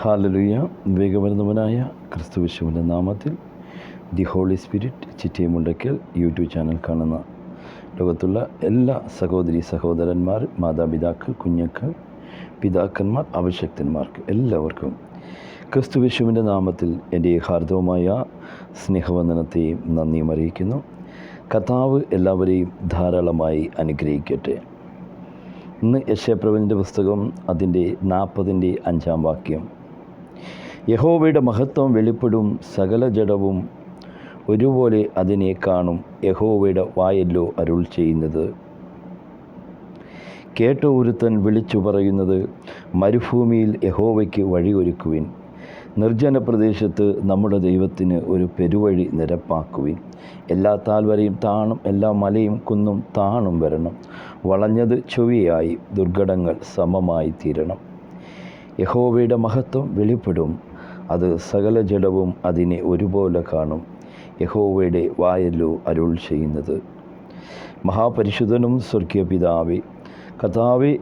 Hallelujah. വേഗമരുന്നവനായ ക്രിസ്തുയേശുവിൻ്റെ നാമത്തിൽ the holy spirit Chittiyamundakkal YouTube channel കാണുന്ന ലോകത്തുള്ള എല്ലാ സഹോദരി സഹോദരന്മാർ, മാതാപിതാക്കൾ, കുഞ്ഞുങ്ങൾ, പിതാക്കന്മാർ, അഭിഷക്തന്മാർക്ക് എല്ലാവർക്കും ക്രിസ്തുയേശുവിൻ്റെ നാമത്തിൽ എൻ്റെ ഹാർദവമായ സ്നേഹവന്ദനത്തെയും നന്ദിയും അറിയിക്കുന്നു. കർത്താവ് എല്ലാവരെയും ധാരാളമായി അനുഗ്രഹിക്കട്ടെ. ഇന്ന് യെശയ്യാപ്രവചനത്തിൻ്റെ പുസ്തകം അതിൻ്റെ 40-5 വാക്യം. യഹോവയുടെ മഹത്വം വെളിപ്പെടും, സകല ജഡവും ഒരുപോലെ അതിനെ കാണും, യഹോവയുടെ വായല്ലോ അരുൾ ചെയ്യുന്നത്. കേട്ട ഒരുത്തൻ വിളിച്ചു പറയുന്നത്, മരുഭൂമിയിൽ യഹോവയ്ക്ക് വഴിയൊരുക്കുവിൻ, നിർജ്ജന പ്രദേശത്ത് നമ്മുടെ ദൈവത്തിന് ഒരു പെരുവഴി നിരപ്പാക്കുവിൻ. എല്ലാ താഴ്വരയും താണും എല്ലാ മലയും കുന്നും താണും വരണം, വളഞ്ഞത് ചൊവ്വയായി ദുർഘടങ്ങൾ സമമായി തീരണം. യഹോവയുടെ മഹത്വം വെളിപ്പെടും, അത് സകല ജഡവും അതിനെ ഒരുപോലെ കാണും, യഹോവയുടെ വായല്ലോ അരുൾ ചെയ്യുന്നത്. മഹാപരിശുദ്ധനും സ്വർഗീയ പിതാവേ, കർത്താവേ,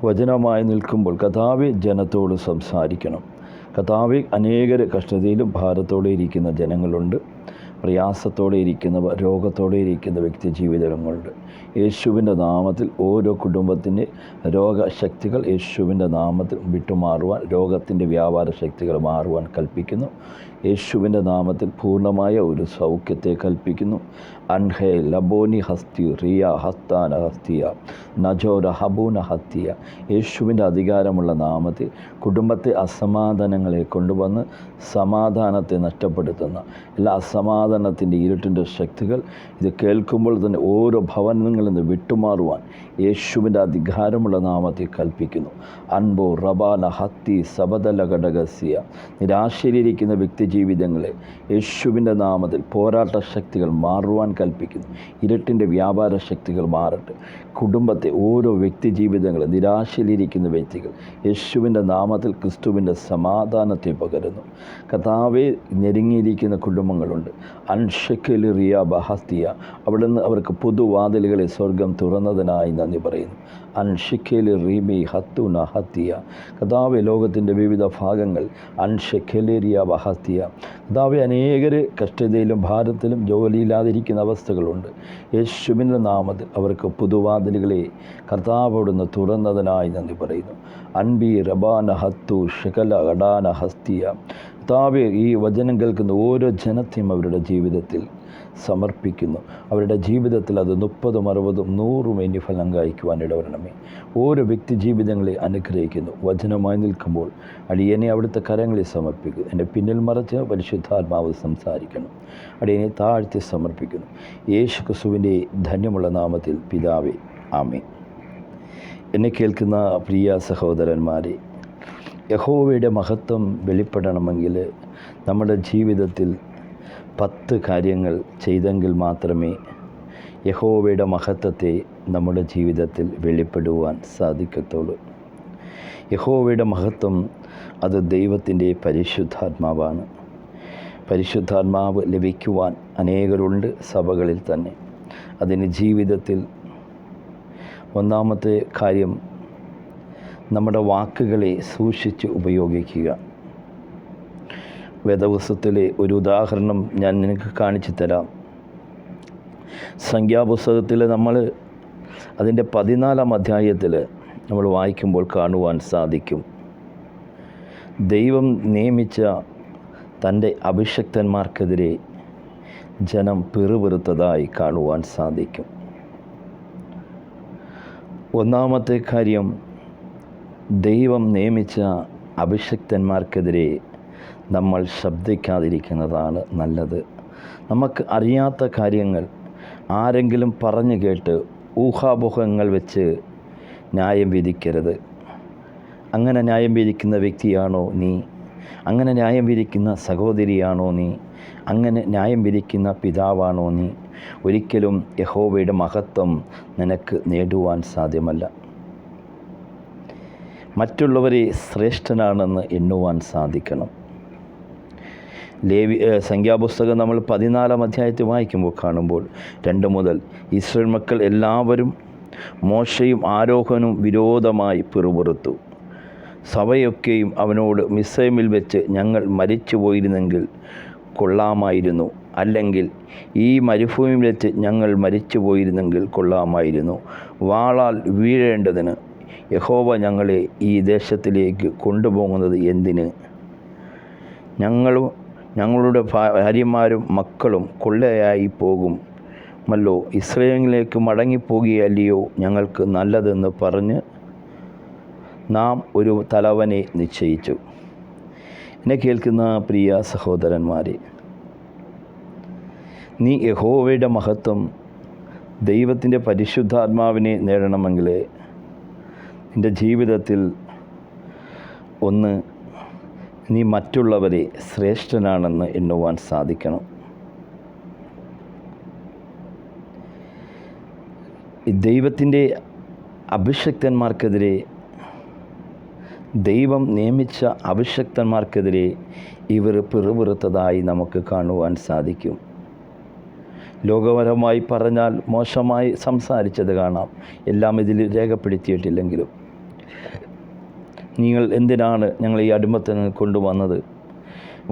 വചനമായി നിൽക്കുമ്പോൾ കർത്താവേ ജനത്തോട് സംസാരിക്കണം. കർത്താവേ, അനേകർ കഷ്ടതയിലും ഭാരത്തോടെ ഇരിക്കുന്ന ജനങ്ങളുണ്ട്, പ്രയാസത്തോടെ ഇരിക്കുന്നവർ, രോഗത്തോടെ ഇരിക്കുന്ന വ്യക്തി ജീവിതങ്ങളുണ്ട്. യേശുവിൻ്റെ നാമത്തിൽ ഓരോ കുടുംബത്തിൻ്റെ രോഗശക്തികൾ യേശുവിൻ്റെ നാമത്തിൽ വിട്ടുമാറുവാൻ, രോഗത്തിൻ്റെ വ്യാപാര ശക്തികൾ മാറുവാൻ കൽപ്പിക്കുന്നു. യേശുവിൻ്റെ നാമത്തിൽ പൂർണ്ണമായ ഒരു സൗഖ്യത്തെ കൽപ്പിക്കുന്നു. അൻഹേ ലബോനി ഹസ്തി റിയ ഹസ്താന ഹസ്തിയ നജോര ഹബൂന ഹത്തിയ. യേശുവിൻ്റെ അധികാരമുള്ള നാമത്തിൽ കുടുംബത്തെ അസമാധാനങ്ങളെ കൊണ്ടുവന്ന് സമാധാനത്തെ നഷ്ടപ്പെടുത്തുന്ന എല്ലാ അസമാധാനത്തിൻ്റെ ഇരുട്ടിൻ്റെ ശക്തികൾ ഇത് കേൾക്കുമ്പോൾ തന്നെ ഓരോ ഭവനങ്ങളിൽ നിന്ന് വിട്ടുമാറുവാൻ യേശുവിൻ്റെ അധികാരമുള്ള നാമത്തിൽ കൽപ്പിക്കുന്നു. അൻബോ റബാന ഹത്തി സബദല ഘടകസ്യ. നിരാശയിലിരിക്കുന്ന വ്യക്തി ജീവിതങ്ങളെ യേശുവിൻ്റെ നാമത്തിൽ പോരാട്ട ശക്തികൾ മാറുവാൻ കൽപ്പിക്കുന്നു. ഇരുട്ടിൻ്റെ വ്യാപാര ശക്തികൾ മാറട്ടെ. കുടുംബത്തെ ഓരോ വ്യക്തി ജീവിതങ്ങൾ, നിരാശയിലിരിക്കുന്ന വ്യക്തികൾ യേശുവിൻ്റെ നാമത്തിൽ ക്രിസ്തുവിൻ്റെ സമാധാനത്തെ പകരുന്നു. കർത്താവേ, ഞെരുങ്ങിയിരിക്കുന്ന കുടുംബങ്ങളുണ്ട്. അൻഷക്കലി റിയ ബഹസ്തിയ. അവിടുന്ന് അവർക്ക് പുതുവാതിലുകളെ സ്വർഗം തുറന്നതിനായി നന്ദി പറയുന്നു. അൻഷിക്കലി റീമി ഹത്തുന ഹത്തിയ. കർത്താവേ, ലോകത്തിൻ്റെ വിവിധ ഭാഗങ്ങൾ അൻഷക്കലേരിയ ബഹസ്തിയ. കർത്താവേ, അനേകർ കഷ്ടതയിലും ഭാരത്തിലും ജോലിയില്ലാതിരിക്കുന്ന അവസ്ഥകളുണ്ട്. യേശുവിൻ്റെ നാമത്തിൽ അവർക്ക് പുതുവാതിലുകളെ കർത്താവോടുന്ന് തുറന്നതിനായി നന്ദി പറയുന്നു. അൻബി റബാന ഹത്തു ഷകല അഡാന ഹസ്തിയ. കർത്താവേ, ഈ വചനം കേൾക്കുന്ന ഓരോ ജനത്തെയും അവരുടെ ജീവിതത്തിൽ സമർപ്പിക്കുന്നു. അവരുടെ ജീവിതത്തിൽ അത് 30, 60, 100 ഇനി ഫലം കായ്ക്കുവാൻ ഇടവരണമേ. ഓരോ വ്യക്തി ജീവിതങ്ങളെ അനുഗ്രഹിക്കുന്നു. വചനമായി നിൽക്കുമ്പോൾ അടിയനെ അവിടുത്തെ കരങ്ങളിൽ സമർപ്പിക്കുന്നു. എൻ്റെ പിന്നിൽ മറച്ച് പരിശുദ്ധാത്മാവ് സംസാരിക്കണം. അടിയനെ താഴ്ത്തി സമർപ്പിക്കുന്നു. യേശു ക്രിസ്തുവിൻ്റെ ധന്യമുള്ള നാമത്തിൽ പിതാവേ, ആമേൻ. എന്നെ കേൾക്കുന്ന പ്രിയ സഹോദരന്മാരെ, യഹോവയുടെ മഹത്വം വെളിപ്പെടണമെങ്കിൽ നമ്മുടെ ജീവിതത്തിൽ 10 കാര്യങ്ങൾ ചെയ്തെങ്കിൽ മാത്രമേ യഹോവയുടെ മഹത്വത്തെ നമ്മുടെ ജീവിതത്തിൽ വെളിപ്പെടുവാൻ സാധിക്കത്തുള്ളൂ. യഹോവയുടെ മഹത്വം അത് ദൈവത്തിൻ്റെ പരിശുദ്ധാത്മാവാണ്. പരിശുദ്ധാത്മാവ് ലഭിക്കുവാൻ അനേകരുണ്ട് സഭകളിൽ തന്നെ. അതിന് ജീവിതത്തിൽ ഒന്നാമത്തെ കാര്യം, നമ്മുടെ വാക്കുകളെ സൂക്ഷിച്ച് ഉപയോഗിക്കുക. വേദപുസ്തകത്തിലെ ഒരു ഉദാഹരണം ഞാൻ നിനക്ക് കാണിച്ചു തരാം. സംഖ്യാപുസ്തകത്തിൽ നമ്മൾ അതിൻ്റെ 14-ാം അധ്യായത്തിൽ നമ്മൾ വായിക്കുമ്പോൾ കാണുവാൻ സാധിക്കും, ദൈവം നിയമിച്ച തൻ്റെ അഭിഷക്തന്മാർക്കെതിരെ ജനം പിറുപിറുത്തതായി കാണുവാൻ സാധിക്കും. ഒന്നാമത്തെ കാര്യം, ദൈവം നിയമിച്ച അഭിഷക്തന്മാർക്കെതിരെ നമ്മൾ ശബ്ദിക്കാതിരിക്കുന്നതാണ് നല്ലത്. നമുക്ക് അറിയാത്ത കാര്യങ്ങൾ ആരെങ്കിലും പറഞ്ഞു കേട്ട് ഊഹാപോഹങ്ങൾ വെച്ച് ന്യായം വിധിക്കരുത്. അങ്ങനെ ന്യായം വിധിക്കുന്ന വ്യക്തിയാണോ നീ? അങ്ങനെ ന്യായം വിധിക്കുന്ന സഹോദരിയാണോ നീ? അങ്ങനെ ന്യായം വിധിക്കുന്ന പിതാവാണോ നീ? ഒരിക്കലും യഹോവയുടെ മഹത്വം നിനക്ക് നേടുവാൻ സാധ്യമല്ല. മറ്റുള്ളവരെ ശ്രേഷ്ഠനാണെന്ന് എണ്ണുവാൻ സാധിക്കണം. സംഖ്യാപുസ്തകം നമ്മൾ 14-ാം അധ്യായത്തിൽ വായിക്കുമ്പോൾ കാണുമ്പോൾ 2 മുതൽ ഇസ്രായേൽ മക്കൾ എല്ലാവരും മോശയും ആരോഹനും വിരോധമായി പിറുപിറുത്തു. സഭയൊക്കെയും അവനോട് മിസ്രയീമിൽ വെച്ച് ഞങ്ങൾ മരിച്ചു പോയിരുന്നെങ്കിൽ കൊള്ളാമായിരുന്നു, അല്ലെങ്കിൽ ഈ മരുഭൂമിയിൽ വെച്ച് ഞങ്ങൾ മരിച്ചു പോയിരുന്നെങ്കിൽ കൊള്ളാമായിരുന്നു. വാളാൽ വീഴേണ്ടതിന് യഹോവ ഞങ്ങളെ ഈ ദേശത്തിലേക്ക് കൊണ്ടുപോകുന്നത് എന്തിന്? ഞങ്ങളുടെ ഭാര്യമാരും മക്കളും കൊള്ളയായി പോകുമല്ലോ. ഇസ്രായേലിലേക്ക് മടങ്ങിപ്പോകുകയല്ലയോ ഞങ്ങൾക്ക് നല്ലതെന്ന് പറഞ്ഞ് നാം ഒരു തലവനെ നിശ്ചയിച്ചു. എന്നെ കേൾക്കുന്ന പ്രിയ സഹോദരന്മാരെ, നീ യഹോവയുടെ മഹത്വം, ദൈവത്തിൻ്റെ പരിശുദ്ധാത്മാവിനെ നേടണമെങ്കിൽ നിൻ്റെ ജീവിതത്തിൽ ഒന്ന്, നീ മറ്റുള്ളവരെ ശ്രേഷ്ഠനാണെന്ന് എണ്ണുവാൻ സാധിക്കണം. ദൈവത്തിൻ്റെ അഭിഷക്തന്മാർക്കെതിരെ, ദൈവം നിയമിച്ച അഭിഷക്തന്മാർക്കെതിരെ ഇവർ പിറുപിറുത്തതായി നമുക്ക് കാണുവാൻ സാധിക്കും. ലോകപരമായി പറഞ്ഞാൽ മോശമായി സംസാരിച്ചത് കാണാം, എല്ലാം ഇതിൽ രേഖപ്പെടുത്തിയിട്ടില്ലെങ്കിലും. നിങ്ങൾ എന്തിനാണ് ഞങ്ങൾ ഈ അടിമത്തങ്ങൾ കൊണ്ടുവന്നത്?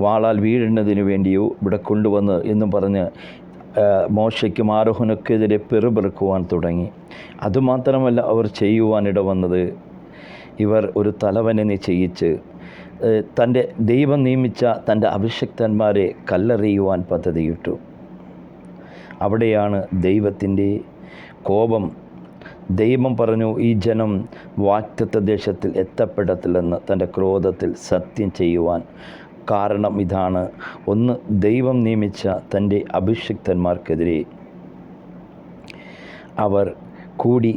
വാളാൽ വീഴുന്നതിന് വേണ്ടിയോ ഇവിടെ കൊണ്ടുവന്ന് എന്നും പറഞ്ഞ് മോശയ്ക്കും ആരോഹണക്കെതിരെ പിറുപിറുക്കുവാൻ തുടങ്ങി. അതുമാത്രമല്ല അവർ ചെയ്യുവാനിട വന്നത്, ഇവർ ഒരു തലവനെ നിശ്ചയിച്ച് തൻ്റെ ദൈവം നിയമിച്ച തൻ്റെ അഭിഷക്തന്മാരെ കല്ലെറിയുവാൻ പദ്ധതിയിട്ടു. അവിടെയാണ് ദൈവത്തിൻ്റെ കോപം. ദൈവം പറഞ്ഞു, ഈ ജനം വാഗ്ദത്ത ദേശത്തിൽ എത്തപ്പെടത്തില്ലെന്ന് തൻ്റെ ക്രോധത്തിൽ സത്യം ചെയ്യുവാൻ കാരണം ഇതാണ്. ഒന്ന്, ദൈവം നിയമിച്ച തൻ്റെ അഭിഷിക്തന്മാർക്കെതിരെ അവർ കൂടി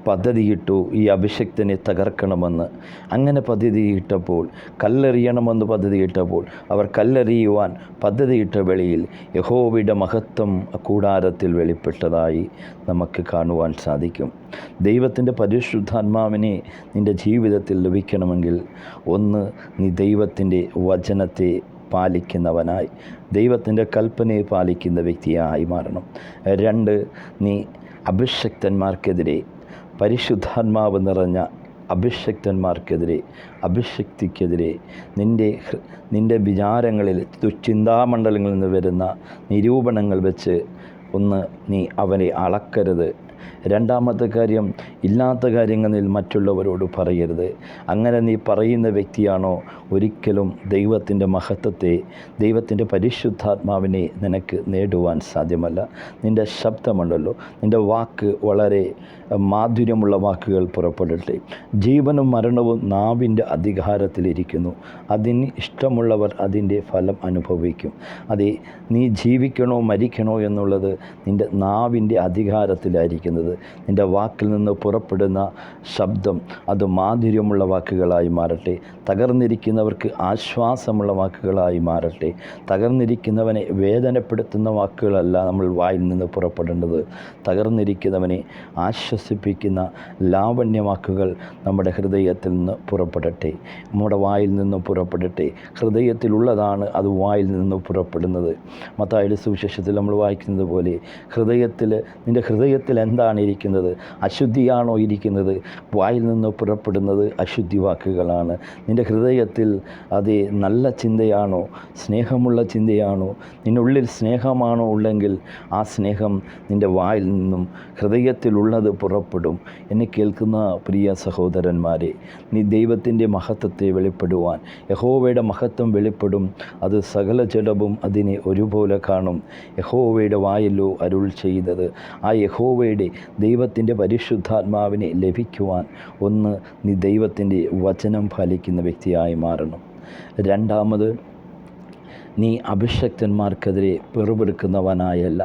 പദ്ധതിയിട്ടു ഈ അഭിഷക്തനെ തകർക്കണമെന്ന്. അങ്ങനെ പദ്ധതിയിട്ടപ്പോൾ, കല്ലെറിയണമെന്ന് പദ്ധതിയിട്ടപ്പോൾ, അവർ കല്ലെറിയുവാൻ പദ്ധതിയിട്ട വേളയിൽ യഹോവയുടെ മഹത്വം കൂടാരത്തിൽ വെളിപ്പെട്ടതായി നമുക്ക് കാണുവാൻ സാധിക്കും. ദൈവത്തിൻ്റെ പരിശുദ്ധാത്മാവിനെ നിൻ്റെ ജീവിതത്തിൽ ലഭിക്കണമെങ്കിൽ ഒന്ന്, നീ ദൈവത്തിൻ്റെ വചനത്തെ പാലിക്കുന്നവനായി, ദൈവത്തിൻ്റെ കൽപ്പനയെ പാലിക്കുന്ന വ്യക്തിയായി മാറണം. രണ്ട്, നീ അഭിഷക്തന്മാർക്കെതിരെ, പരിശുദ്ധാത്മാവ് നിറഞ്ഞ അഭിഷക്തന്മാർക്കെതിരെ, അഭിഷക്തിക്കെതിരെ, നിൻ്റെ വിചാരങ്ങളിൽ, ചിന്താമണ്ഡലങ്ങളിൽ നിന്ന് വരുന്ന നിരൂപണങ്ങൾ വെച്ച് ഒന്ന് നീ അവനെ അളക്കരുത്. രണ്ടാമത്തെ കാര്യം, ഇല്ലാത്ത കാര്യങ്ങളിൽ മറ്റുള്ളവരോട് പറയരുത്. അങ്ങനെ നീ പറയുന്ന വ്യക്തിയാണോ, ഒരിക്കലും ദൈവത്തിൻ്റെ മഹത്വത്തെ, ദൈവത്തിൻ്റെ പരിശുദ്ധാത്മാവിനെ നിനക്ക് നേടുവാൻ സാധ്യമല്ല. നിൻ്റെ ശബ്ദമുണ്ടല്ലോ, നിൻ്റെ വാക്ക് വളരെ മാധുര്യമുള്ള വാക്കുകൾ പുറപ്പെടട്ടെ. ജീവനും മരണവും നാവിൻ്റെ അധികാരത്തിലിരിക്കുന്നു. അതിന് ഇഷ്ടമുള്ളവർ അതിൻ്റെ ഫലം അനുഭവിക്കും. അതെ, നീ ജീവിക്കണോ മരിക്കണോ എന്നുള്ളത് നിൻ്റെ നാവിൻ്റെ അധികാരത്തിലായിരിക്കുന്നത്. നിൻ്റെ വാക്കിൽ നിന്ന് പുറപ്പെടുന്ന ശബ്ദം അത് മാധുര്യമുള്ള വാക്കുകളായി മാറട്ടെ. തകർന്നിരിക്കുന്നവർക്ക് ആശ്വാസമുള്ള വാക്കുകളായി മാറട്ടെ. തകർന്നിരിക്കുന്നവനെ വേദനപ്പെടുത്തുന്ന വാക്കുകളല്ല നമ്മൾ വായിൽ നിന്ന് പുറപ്പെടേണ്ടത്. തകർന്നിരിക്കുന്നവനെ ആശ്വസിപ്പിക്കുന്ന ലാവണ്യവാക്കുകൾ നമ്മുടെ ഹൃദയത്തിൽ നിന്ന് പുറപ്പെടട്ടെ, നമ്മുടെ വായിൽ നിന്ന് പുറപ്പെടട്ടെ. ഹൃദയത്തിലുള്ളതാണ് അത് വായിൽ നിന്ന് പുറപ്പെടുന്നത്. മത്തായിയുടെ സുവിശേഷത്തിൽ നമ്മൾ വായിക്കുന്നത് പോലെ, നിൻ്റെ ഹൃദയത്തിൽ എന്താണ് ഇരിക്കുന്നത്? അശുദ്ധിയാണോ ഇരിക്കുന്നത്? വായിൽ നിന്ന് പുറപ്പെടുന്നത് അശുദ്ധി വാക്കുകളാണ്. നിൻ്റെ ഹൃദയത്തിൽ അതേ നല്ല ചിന്തയാണോ, സ്നേഹമുള്ള ചിന്തയാണോ, നിന്നുള്ളിൽ സ്നേഹമാണോ ഉള്ളെങ്കിൽ ആ സ്നേഹം നിൻ്റെ വായിൽ നിന്നും ഹൃദയത്തിലുള്ളത് പുറപ്പെടും. എന്നെ കേൾക്കുന്ന പ്രിയ സഹോദരന്മാരെ, നീ ദൈവത്തിൻ്റെ മഹത്വത്തെ വെളിപ്പെടുവാൻ, യഹോവയുടെ മഹത്വം വെളിപ്പെടും. അത് സകല ജഡവും അതിനെ ഒരുപോലെ കാണും. യഹോവയുടെ വായല്ലോ അരുൾ ചെയ്തത്. ആ യഹോവയുടെ ദൈവത്തിൻ്റെ പരിശുദ്ധാത്മാവിനെ ലഭിക്കുവാൻ ഒന്ന്, നീ ദൈവത്തിൻ്റെ വചനം പാലിക്കുന്ന വ്യക്തിയായി മാറണം. രണ്ടാമത്, നീ അഭിഷക്തന്മാർക്കെതിരെ പിറുപിറുക്കുന്നവനായല്ല.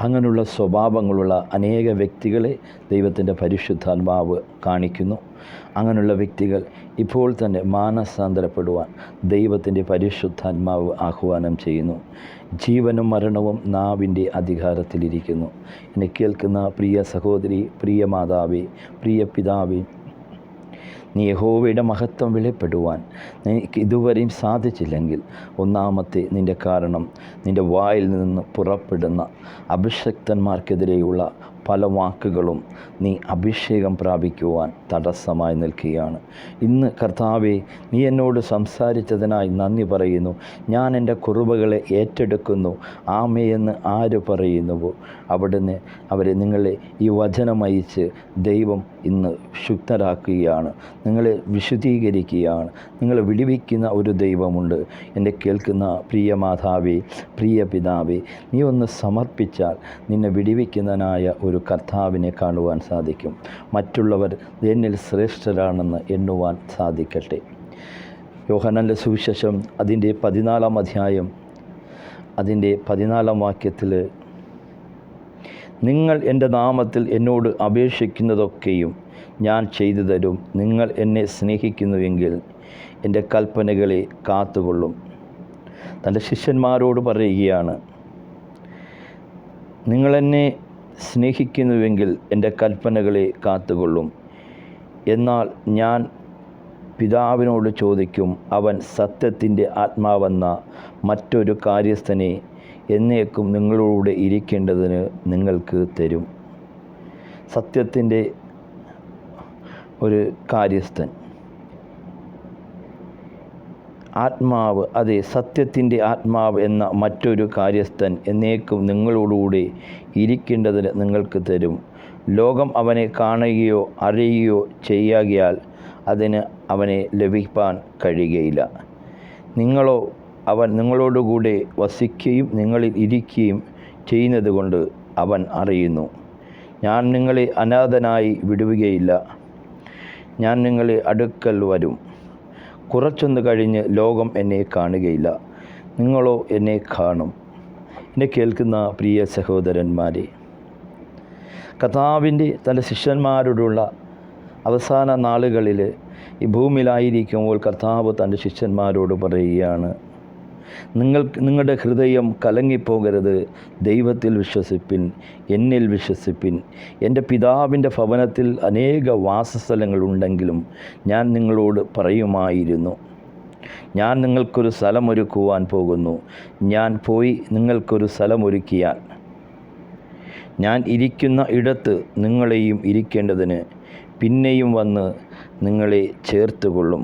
അങ്ങനെയുള്ള സ്വഭാവങ്ങളുള്ള അനേക വ്യക്തികളെ ദൈവത്തിൻ്റെ പരിശുദ്ധാത്മാവ് കാണിക്കുന്നു. അങ്ങനെയുള്ള വ്യക്തികൾ ഇപ്പോൾ തന്നെ മാനസാന്തരപ്പെടുവാൻ ദൈവത്തിൻ്റെ പരിശുദ്ധാത്മാവ് ആഹ്വാനം ചെയ്യുന്നു. ജീവനും മരണവും നാവിൻ്റെ അധികാരത്തിലിരിക്കുന്നു. എന്നെ കേൾക്കുന്ന പ്രിയ സഹോദരി, പ്രിയ മാതാവേ, പ്രിയ പിതാവേ, നീ യഹോവയുടെ മഹത്വം വെളിപ്പെടുവാൻ നിനക്ക് ഇതുവരെയും സാധിച്ചില്ലെങ്കിൽ, ഒന്നാമത്തെ നിൻ്റെ കാരണം നിൻ്റെ വായിൽ നിന്ന് പുറപ്പെടുന്ന അഭിഷക്തന്മാർക്കെതിരെയുള്ള പല വാക്കുകളും നീ അഭിഷേകം പ്രാപിക്കുവാൻ തടസ്സമായി നിൽക്കുകയാണ്. ഇന്ന് കർത്താവേ, നീ എന്നോട് സംസാരിച്ചതിനായി നന്ദി പറയുന്നു. ഞാൻ എൻ്റെ കുറവുകളെ ഏറ്റെടുക്കുന്നു. ആമേയെന്ന് ആര് പറയുന്നുവോ അവിടുന്ന് നിങ്ങളെ ഈ വചനമയച്ച് ദൈവം ഇന്ന് ശുദ്ധരാക്കുകയാണ്, നിങ്ങളെ വിശുദ്ധീകരിക്കുകയാണ്, നിങ്ങളെ വിടുവിക്കുന്ന ഒരു ദൈവമുണ്ട്. എൻ്റെ കേൾക്കുന്ന പ്രിയ മാതാവേ, പ്രിയ പിതാവേ, നീ ഒന്ന് സമർപ്പിച്ചാൽ നിന്നെ വിടുവിക്കുന്നതിനായ ഒരു കർത്താവിനെ കാണുവാൻ സാധിക്കും. മറ്റുള്ളവർ എന്നിൽ ശ്രേഷ്ഠരാണെന്ന് എണ്ണുവാൻ സാധിക്കട്ടെ. യോഹന്നാൻ്റെ സുവിശേഷം അതിൻ്റെ 14-ാം അധ്യായം അതിൻ്റെ 14-ാം വാക്യത്തിൽ, നിങ്ങൾ എൻ്റെ നാമത്തിൽ എന്നോട് അപേക്ഷിക്കുന്നതൊക്കെയും ഞാൻ ചെയ്തു തരും. നിങ്ങൾ എന്നെ സ്നേഹിക്കുന്നുവെങ്കിൽ എൻ്റെ കൽപ്പനകളെ കാത്തുകൊള്ളും. തൻ്റെ ശിഷ്യന്മാരോട് പറയുകയാണ്, നിങ്ങളെന്നെ സ്നേഹിക്കുന്നുവെങ്കിൽ എൻ്റെ കൽപ്പനകളെ കാത്തുകൊള്ളും. എന്നാൽ ഞാൻ പിതാവിനോട് ചോദിക്കും, അവൻ സത്യത്തിൻ്റെ ആത്മാവെന്ന മറ്റൊരു കാര്യസ്ഥനെ എന്നേക്കും നിങ്ങളോട് ഇരിക്കേണ്ടതിന് നിങ്ങൾക്ക് തരും. സത്യത്തിൻ്റെ ഒരു കാര്യസ്ഥൻ, ആത്മാവ്, അതെ, സത്യത്തിൻ്റെ ആത്മാവ് എന്ന മറ്റൊരു കാര്യസ്ഥൻ എന്നേക്കും നിങ്ങളോടുകൂടി ഇരിക്കേണ്ടതിന് നിങ്ങൾക്ക് തരും. ലോകം അവനെ കാണുകയോ അറിയുകയോ ചെയ്യാകിയാൽ അതിന് അവനെ ലഭിപ്പാൻ കഴിയുകയില്ല. നിങ്ങളോ അവൻ നിങ്ങളോടുകൂടെ വസിക്കുകയും നിങ്ങളിൽ ഇരിക്കുകയും ചെയ്യുന്നത് കൊണ്ട് അവൻ അറിയുന്നു. ഞാൻ നിങ്ങളെ അനാഥനായി വിടുകയില്ല. ഞാൻ നിങ്ങളെ അടുക്കൽ വരും. കുറച്ചൊന്ന് കഴിഞ്ഞ് ലോകം എന്നെ കാണുകയില്ല, നിങ്ങളോ എന്നെ കാണും. എന്നെ കേൾക്കുന്ന പ്രിയ സഹോദരന്മാരെ, കർത്താവിൻ്റെ തൻ്റെ ശിഷ്യന്മാരോടുള്ള അവസാന നാളുകളിൽ ഈ ഭൂമിയിലായിരിക്കുമ്പോൾ കർത്താവ് തൻ്റെ ശിഷ്യന്മാരോട് പറയുകയാണ്, നിങ്ങളുടെ ഹൃദയം കലങ്ങിപ്പോകരുത്. ദൈവത്തിൽ വിശ്വസിപ്പിൻ, എന്നിൽ വിശ്വസിപ്പിൻ. എൻ്റെ പിതാവിൻ്റെ ഭവനത്തിൽ അനേക വാസസ്ഥലങ്ങളുണ്ടെങ്കിലും ഞാൻ നിങ്ങളോട് പറയുമായിരുന്നു. ഞാൻ നിങ്ങൾക്കൊരു സ്ഥലമൊരുക്കുവാൻ പോകുന്നു. ഞാൻ പോയി നിങ്ങൾക്കൊരു സ്ഥലമൊരുക്കിയാൽ ഞാൻ ഇരിക്കുന്ന ഇടത്ത് നിങ്ങളെയും ഇരിക്കേണ്ടതിന് പിന്നെയും വന്ന് നിങ്ങളെ ചേർത്തുകൊള്ളും.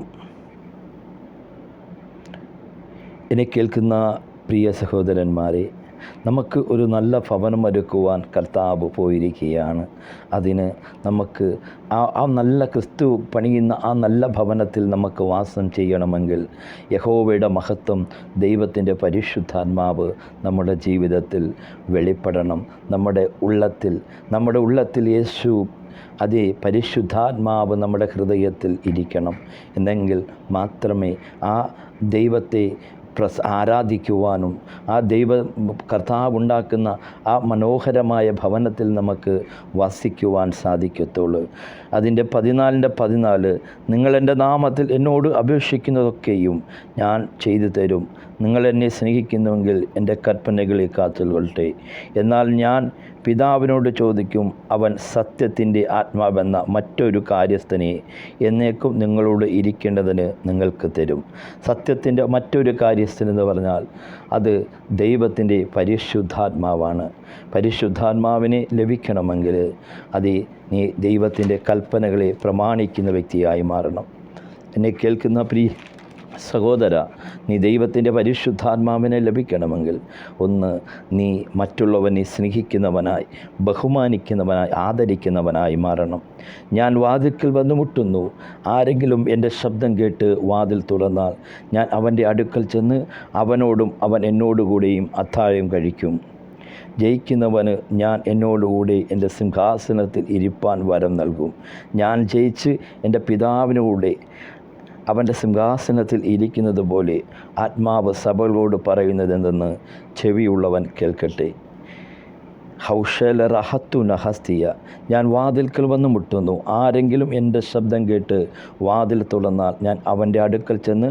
എന്നെ കേൾക്കുന്ന പ്രിയ സഹോദരന്മാരെ, നമുക്ക് ഒരു നല്ല ഭവനം ഒരുക്കുവാൻ കർത്താവ് പോയിരിക്കുകയാണ്. അതിന് നമുക്ക് ആ നല്ല ക്രിസ്തു പണിയുന്ന ആ നല്ല ഭവനത്തിൽ നമുക്ക് വാസം ചെയ്യണമെങ്കിൽ യഹോവയുടെ മഹത്വം, ദൈവത്തിൻ്റെ പരിശുദ്ധാത്മാവ് നമ്മുടെ ജീവിതത്തിൽ വെളിപ്പെടണം. നമ്മുടെ ഉള്ളത്തിൽ യേശു, അതേ, പരിശുദ്ധാത്മാവ് നമ്മുടെ ഹൃദയത്തിൽ ഇരിക്കണം. എന്നെങ്കിൽ മാത്രമേ ആ ദൈവത്തെ ആരാധിക്കുവാനും ആ കർത്താവ് ഉണ്ടാക്കുന്ന ആ മനോഹരമായ ഭവനത്തിൽ നമുക്ക് വസിക്കുവാൻ സാധിക്കത്തുള്ളൂ. അതിൻ്റെ 14 നിങ്ങൾ എൻ്റെ നാമത്തിൽ എന്നോട് അപേക്ഷിക്കുന്നതൊക്കെയും ഞാൻ ചെയ്തു തരും. നിങ്ങൾ എന്നെ സ്നേഹിക്കുന്നുവെങ്കിൽ എൻ്റെ കൽപ്പനകളെ കാത്തുകൊള്ളട്ടെ. എന്നാൽ ഞാൻ പിതാവിനോട് ചോദിക്കും, അവൻ സത്യത്തിൻ്റെ ആത്മാവെന്ന മറ്റൊരു കാര്യസ്ഥനെ എന്നേക്കും നിങ്ങളോട് ഇരിക്കേണ്ടതിന് നിങ്ങൾക്ക് തരും. സത്യത്തിൻ്റെ മറ്റൊരു കാര്യസ്ഥനെന്ന് പറഞ്ഞാൽ അത് ദൈവത്തിൻ്റെ പരിശുദ്ധാത്മാവാണ്. പരിശുദ്ധാത്മാവിനെ ലഭിക്കണമെങ്കിൽ നീ ദൈവത്തിൻ്റെ കൽപ്പനകളെ പ്രമാണിക്കുന്ന വ്യക്തിയായി മാറണം. എന്നെ കേൾക്കുന്ന പ്രിയ സഹോദര, നീ ദൈവത്തിൻ്റെ പരിശുദ്ധാത്മാവിനെ ലഭിക്കണമെങ്കിൽ നീ മറ്റുള്ളവനെ സ്നേഹിക്കുന്നവനായി, ബഹുമാനിക്കുന്നവനായി, ആദരിക്കുന്നവനായി മാറണം. ഞാൻ വാതിൽക്കൽ വന്ന് മുട്ടുന്നു. ആരെങ്കിലും എൻ്റെ ശബ്ദം കേട്ട് വാതിൽ തുറന്നാൽ ഞാൻ അവൻ്റെ അടുക്കൽ ചെന്ന് അവനോടും അവൻ എന്നോടുകൂടെയും അത്താഴം കഴിക്കും. ജയിക്കുന്നവന് ഞാൻ എന്നോടുകൂടി എൻ്റെ സിംഹാസനത്തിൽ ഇരിപ്പാൻ വരം നൽകും. ഞാൻ ജയിച്ച് എൻ്റെ പിതാവിനൂടെ അവൻ്റെ സിംഹാസനത്തിൽ ഇരിക്കുന്നത് പോലെ ആത്മാവ് സഭകളോട് പറയുന്നതെന്തെന്ന് ചെവിയുള്ളവൻ കേൾക്കട്ടെ. ഹൗഷലറഹത്തു നഹസ്തിയ, ഞാൻ വാതിൽക്കൽ വന്ന് മുട്ടുന്നു. ആരെങ്കിലും എൻ്റെ ശബ്ദം കേട്ട് വാതിൽ തുറന്നാൽ ഞാൻ അവൻ്റെ അടുക്കൽ ചെന്ന്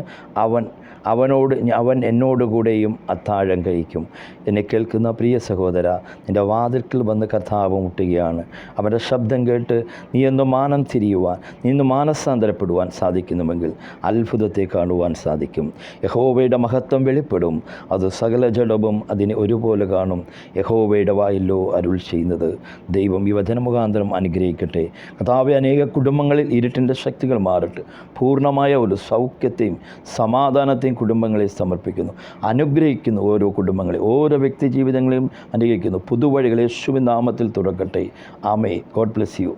അവൻ എന്നോടുകൂടെയും അത്താഴം കഴിക്കും. എന്നെ കേൾക്കുന്ന പ്രിയ സഹോദര, നിൻ്റെ വാതിൽക്കൽ വന്ന് കർത്താവ് മുട്ടുകയാണ്. അവൻ്റെ ശബ്ദം കേട്ട് നീ ഒന്ന് മാനം തിരിയുവാൻ, നീ ഒന്ന് മാനസാന്തരപ്പെടുവാൻ സാധിക്കുന്നുവെങ്കിൽ അത്ഭുതത്തെ കാണുവാൻ സാധിക്കും. യഹോവയുടെ മഹത്വം വെളിപ്പെടും. അത് സകല ജഡവും അതിനെ ഒരുപോലെ കാണും. യഹോവയുടെ വായിലോ എന്നല്ലോ അരുൾ ചെയ്യുന്നത്. ദൈവം ഈ വചനമുഖാന്തരം അനുഗ്രഹിക്കട്ടെ. കർത്താവേ, അനേക കുടുംബങ്ങളിൽ ഇരുട്ടിൻ്റെ ശക്തികൾ മാറട്ടെ. പൂർണ്ണമായ ഒരു സൗഖ്യത്തെയും സമാധാനത്തെയും കുടുംബങ്ങളെ സമർപ്പിക്കുന്നു. അനുഗ്രഹിക്കുന്നു ഓരോ കുടുംബങ്ങളെ, ഓരോ വ്യക്തി ജീവിതങ്ങളെയും അനുഗ്രഹിക്കുന്നു. പുതുവഴികൾ യേശുവിൻ നാമത്തിൽ തുറക്കട്ടെ. ആമേൻ. God bless U.